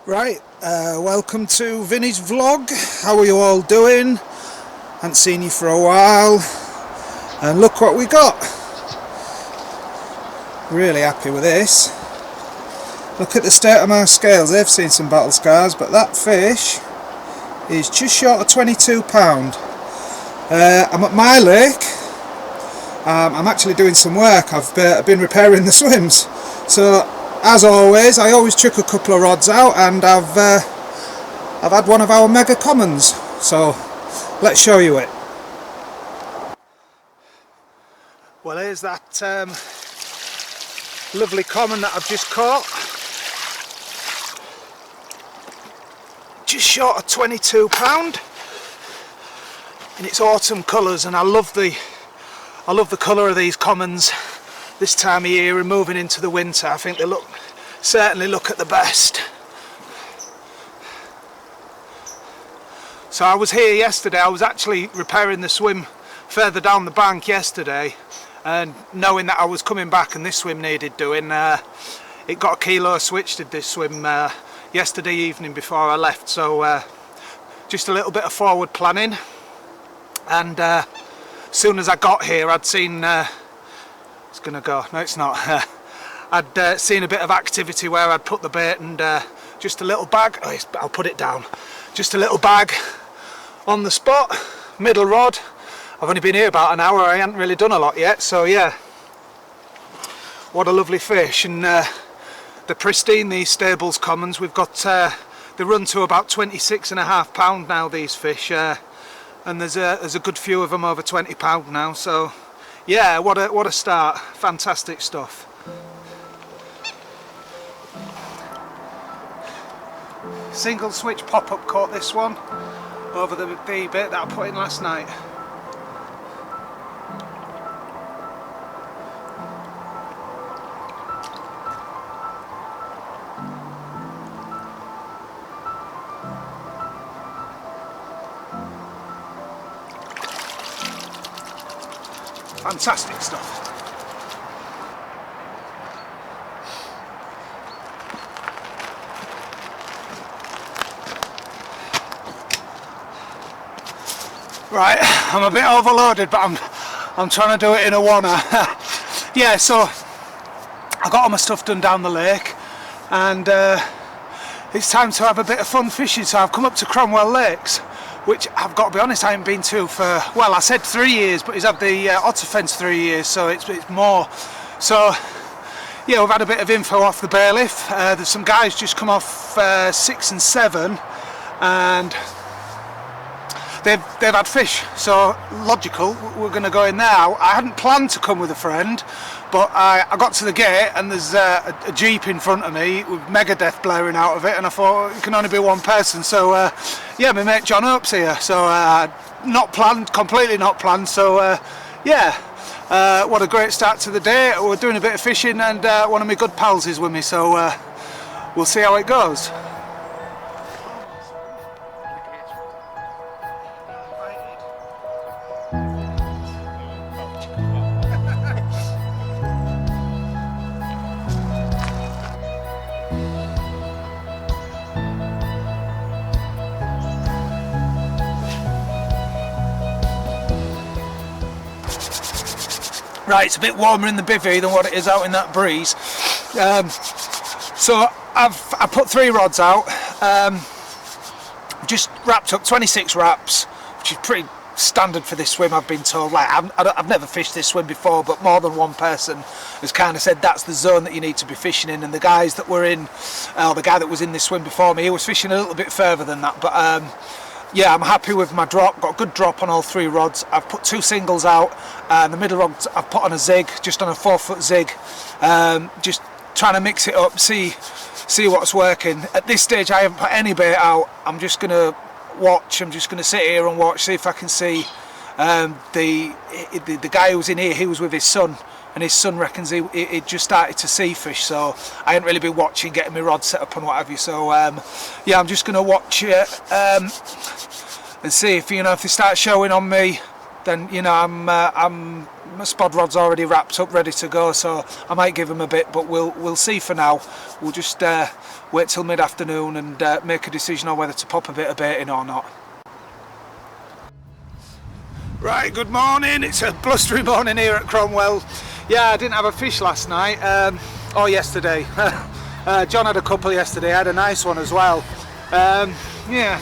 Right, welcome to Vinny's vlog. How are you all doing? Haven't seen you for a while, and look what we got. Really happy with this. Look at the state of my scales. They've seen some battle scars, but that fish is just short of £22. I'm at my lake. I'm actually doing some work. I've been repairing the swims, so as always I always chuck a couple of rods out, and I've had one of our mega commons, so let's show you it. Well, here's that lovely common that I've just caught, just short of £22 in its autumn colours, and I love the colour of these commons this time of year and moving into the winter. I think they certainly look at the best. So I was here yesterday. I was actually repairing the swim further down the bank yesterday, and knowing that I was coming back and this swim needed doing, it got a kilo switch, did this swim yesterday evening before I left, so just a little bit of forward planning. And as soon as I got here, I'd seen it's gonna go, no it's not, I'd seen a bit of activity where I'd put the bait, and just a little bag, I'll put it down, just a little bag on the spot, middle rod. I've only been here about an hour, I haven't really done a lot yet, so yeah, what a lovely fish. And they're pristine, these Stables commons. We've got, they run to about £26.5 now, these fish, and there's a good few of them over £20 now, so yeah, what a start. Fantastic stuff. Single switch pop-up caught this one over the bait that I put in last night. Fantastic stuff. Right, I'm a bit overloaded, but I'm trying to do it in a wanna. Yeah, so I got all my stuff done down the lake, and it's time to have a bit of fun fishing. So I've come up to Cromwell Lakes, which I've got to be honest, I haven't been to for, well, I said 3 years, but he's had the otter fence 3 years, so it's more. So yeah, we've had a bit of info off the bailiff. There's some guys just come off 6 and 7, and they've had fish, so logical, we're going to go in there. I hadn't planned to come with a friend, but I got to the gate and there's a jeep in front of me with Megadeth blaring out of it, and I thought it can only be one person, so yeah, my mate John Hope's here, so not planned, completely not planned, so yeah, what a great start to the day. We're doing a bit of fishing, and one of my good pals is with me, so we'll see how it goes. Right, it's a bit warmer in the bivvy than what it is out in that breeze. So I put 3 rods out, just wrapped up 26 wraps, which is pretty standard for this swim, I've been told. Like, I've never fished this swim before, but more than one person has kind of said that's the zone that you need to be fishing in. And the guys that were in, the guy that was in this swim before me, he was fishing a little bit further than that, but yeah, I'm happy with my drop. Got a good drop on all 3 rods. I've put 2 singles out, and the middle rod I've put on a zig, just on a 4-foot zig, just trying to mix it up, see what's working. At this stage I haven't put any bait out. I'm just going to watch. I'm just going to sit here and watch, see if I can see the guy who was in here. He was with his son, and his son reckons he just started to see fish, so I hadn't really been watching, getting my rod set up and what have you. So yeah, I'm just going to watch it and see if, you know, if they start showing on me, then you know my spod rod's already wrapped up, ready to go. So I might give him a bit, but we'll see for now. We'll just wait till mid-afternoon and make a decision on whether to pop a bit of bait in or not. Right, good morning. It's a blustery morning here at Cromwell. Yeah, I didn't have a fish last night, or yesterday. John had a couple yesterday. I had a nice one as well. Yeah,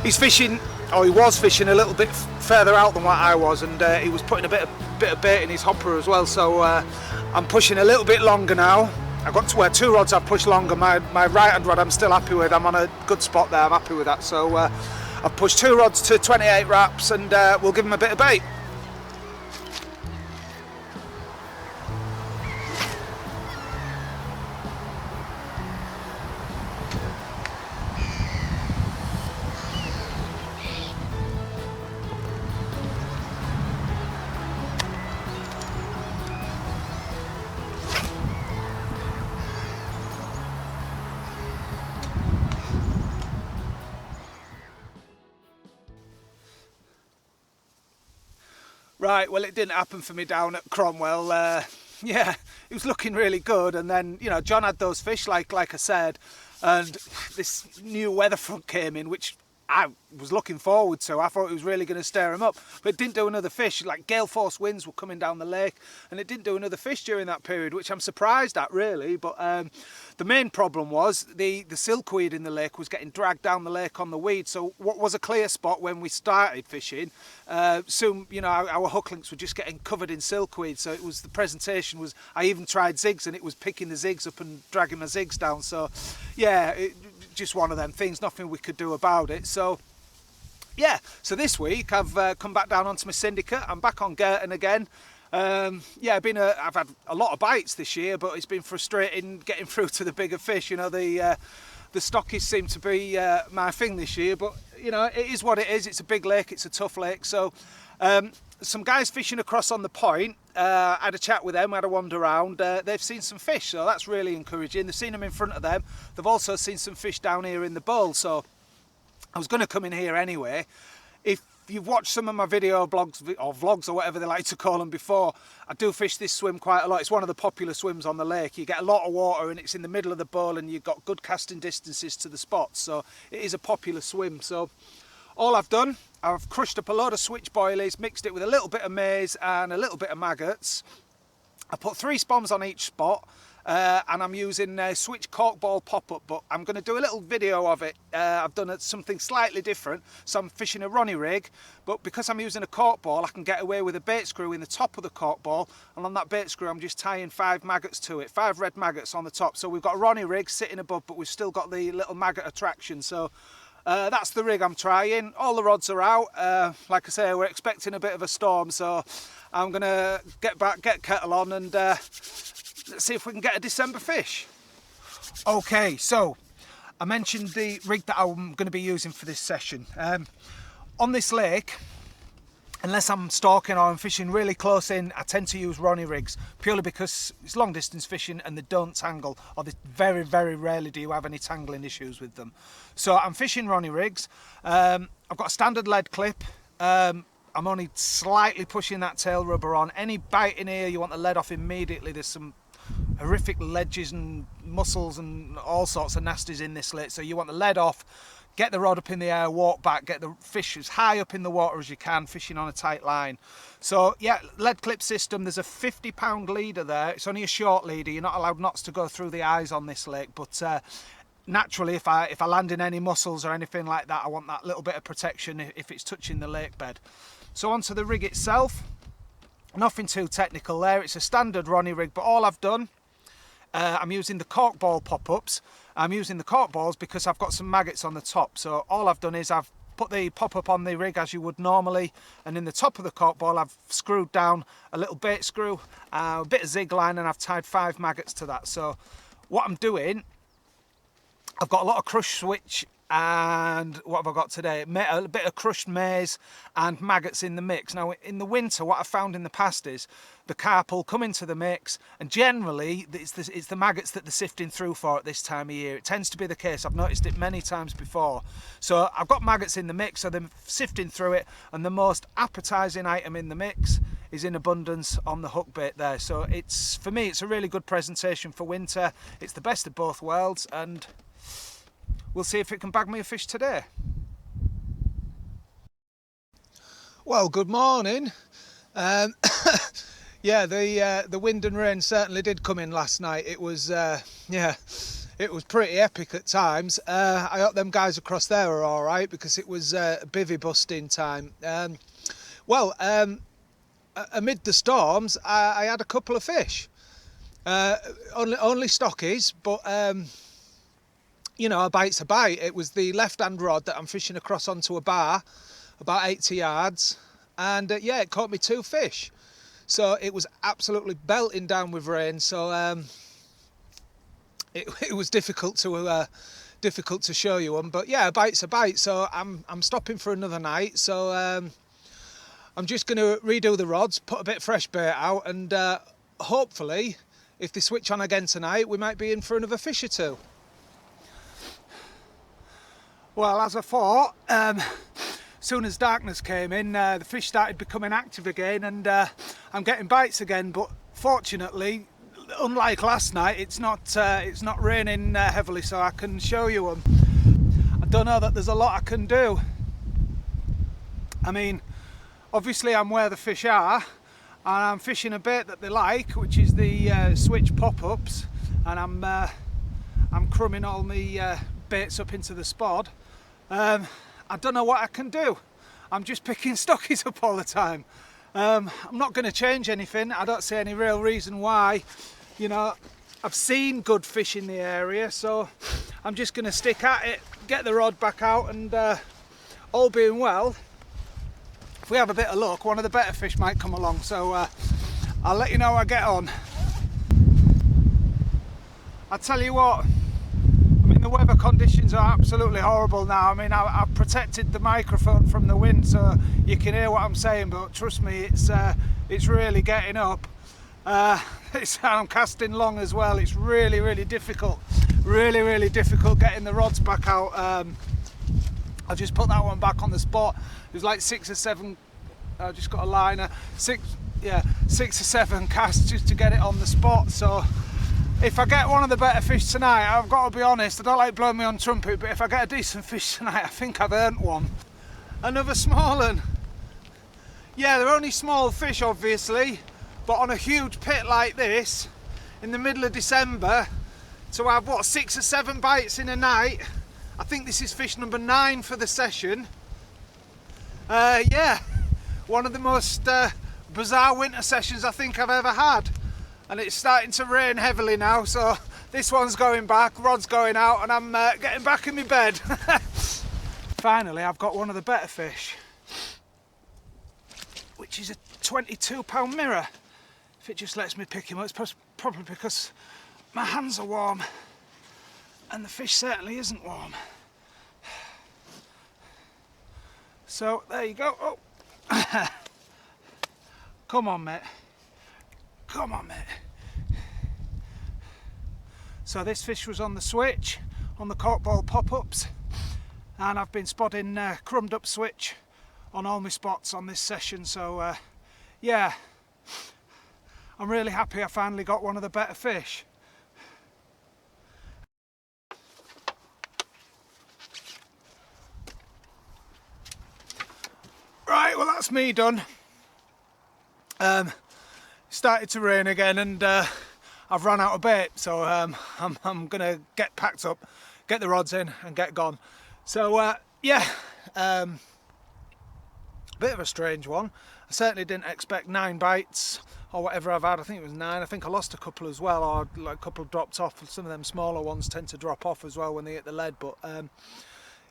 he's fishing, or he was fishing a little bit further out than what I was, and he was putting a bit of bait in his hopper as well. So I'm pushing a little bit longer now. I've got to where 2 rods I've pushed longer. My right hand rod I'm still happy with. I'm on a good spot there. I'm happy with that. So I've pushed 2 rods to 28 wraps, and we'll give him a bit of bait. Right, well, it didn't happen for me down at Cromwell. Yeah, it was looking really good, and then, you know, John had those fish, like I said, and this new weather front came in, which I was looking forward to. I thought it was really going to stir him up, but it didn't do another fish. Like, gale force winds were coming down the lake, and it didn't do another fish during that period, which I'm surprised at, really. But the main problem was the silkweed in the lake was getting dragged down the lake on the weed. So what was a clear spot when we started fishing, soon, you know, our hook links were just getting covered in silkweed. So it was, the presentation was, I even tried zigs, and it was picking the zigs up and dragging my zigs down. So yeah, just one of them things, nothing we could do about it. So yeah, so this week I've come back down onto my syndicate. I'm back on Girton again. Yeah, I've had a lot of bites this year, but it's been frustrating getting through to the bigger fish. You know, the stockies seem to be my thing this year, but you know, it is what it is. It's a big lake, it's a tough lake. So some guys fishing across on the point, I had a chat with them, had a wander around. They've seen some fish, so that's really encouraging. They've seen them in front of them. They've also seen some fish down here in the bowl. So I was going to come in here anyway. If you've watched some of my video blogs or vlogs or whatever they like to call them before, I do fish this swim quite a lot. It's one of the popular swims on the lake. You get a lot of water and it's in the middle of the bowl, and you've got good casting distances to the spots. So it is a popular swim. So all I've done, I've crushed up a load of switch boilies, mixed it with a little bit of maize and a little bit of maggots. I put 3 spoms on each spot. And I'm using a switch cork ball pop-up, but I'm going to do a little video of it. I've done something slightly different, so I'm fishing a Ronnie rig, but because I'm using a cork ball, I can get away with a bait screw in the top of the cork ball, and on that bait screw I'm just tying 5 maggots to it, 5 red maggots on the top. So we've got a Ronnie rig sitting above, but we've still got the little maggot attraction. So that's the rig I'm trying. All the rods are out. Like I say, we're expecting a bit of a storm, so I'm going to get kettle on and let's see if we can get a December fish. Okay, so I mentioned the rig that I'm going to be using for this session. On this lake, unless I'm stalking or I'm fishing really close in, I tend to use Ronnie rigs, purely because it's long distance fishing and they don't tangle, or they very, very rarely do you have any tangling issues with them. So I'm fishing Ronnie rigs. I've got a standard lead clip. I'm only slightly pushing that tail rubber on. Any bite in here, you want the lead off immediately. There's some horrific ledges and mussels and all sorts of nasties in this lake, so you want the lead off, get the rod up in the air, walk back, get the fish as high up in the water as you can, fishing on a tight line. So yeah, lead clip system. There's a 50-pound leader there. It's only a short leader. You're not allowed knots to go through the eyes on this lake, but naturally, if I land in any mussels or anything like that, I want that little bit of protection if it's touching the lake bed. So onto the rig itself. Nothing too technical there. It's a standard Ronnie rig, but all I've done, I'm using the cork ball pop-ups. I'm using the cork balls because I've got some maggots on the top. So all I've done is I've put the pop-up on the rig as you would normally, and in the top of the cork ball I've screwed down a little bait screw, a bit of zig line, and I've tied 5 maggots to that. So what I'm doing, I've got a lot of crush switch and what have I got today? A bit of crushed maize and maggots in the mix. Now in the winter, what I've found in the past is the carp will come into the mix, and generally it's the maggots that they're sifting through for at this time of year. It tends to be the case. I've noticed it many times before. So I've got maggots in the mix, so they're sifting through it, and the most appetizing item in the mix is in abundance on the hook bait there. So it's, for me, it's a really good presentation for winter. It's the best of both worlds, and we'll see if it can bag me a fish today. Well, good morning. Yeah, the wind and rain certainly did come in last night. It was yeah, it was pretty epic at times. I hope them guys across there are all right, because it was bivvy busting time. Amid the storms, I had a couple of fish. Only stockies, but you know, a bite's a bite. It was the left-hand rod that I'm fishing across onto a bar, about 80 yards, and yeah, it caught me 2 fish. So it was absolutely belting down with rain. So it was difficult to show you them. But yeah, a bite's a bite. So I'm stopping for another night. So I'm just going to redo the rods, put a bit of fresh bait out, and hopefully, if they switch on again tonight, we might be in for another fish or 2. Well, as I thought, as soon as darkness came in, the fish started becoming active again, and I'm getting bites again. But fortunately, unlike last night, it's not raining heavily, so I can show you them. I don't know that there's a lot I can do. I mean, obviously I'm where the fish are, and I'm fishing a bait that they like, which is the switch pop-ups, and I'm crumbing all my baits up into the spod. I don't know what I can do. I'm just picking stockies up all the time. I'm not going to change anything. I don't see any real reason why. You know, I've seen good fish in the area, so I'm just going to stick at it, get the rod back out, and all being well, if we have a bit of luck, one of the better fish might come along. So I'll let you know how I get on. I'll tell you what, the weather conditions are absolutely horrible now. I mean, I've protected the microphone from the wind so you can hear what I'm saying, but trust me, it's really getting up. I'm casting long as well. It's really difficult, really difficult getting the rods back out. I've just put that one back on the spot. There's like 6 or 7. I just got a liner, 6 or 7 casts just to get it on the spot. So if I get one of the better fish tonight, I've got to be honest, I don't like blowing my own trumpet, but if I get a decent fish tonight, I think I've earned one. Another small one. Yeah, they're only small fish obviously, but on a huge pit like this, in the middle of December, to have what, 6 or 7 bites in a night, I think this is fish number 9 for the session. Yeah, one of the most bizarre winter sessions I think I've ever had. And it's starting to rain heavily now, so this one's going back, rod's going out, and I'm getting back in my bed. Finally, I've got one of the better fish, which is a 22-pound mirror. If it just lets me pick him up, it's probably because my hands are warm, and the fish certainly isn't warm. So there you go. Oh. Come on, mate. Come on, mate. So this fish was on the switch, on the corkball pop-ups, and I've been spotting crumbed up switch on all my spots on this session. So yeah, I'm really happy I finally got one of the better fish. Right, well that's me done. Started to rain again, and I've run out of bait, so I'm gonna get packed up, get the rods in and get gone. So yeah, bit of a strange one. I certainly didn't expect 9 bites or whatever I've had. I think it was 9. I think I lost a couple as well, or like a couple dropped off. Some of them smaller ones tend to drop off as well when they hit the lead, but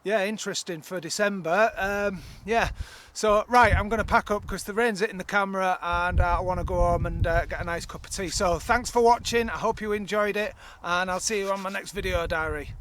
yeah, interesting for December. Yeah, so right, I'm going to pack up because the rain's hitting the camera, and I want to go home and get a nice cup of tea. So thanks for watching. I hope you enjoyed it, and I'll see you on my next video diary.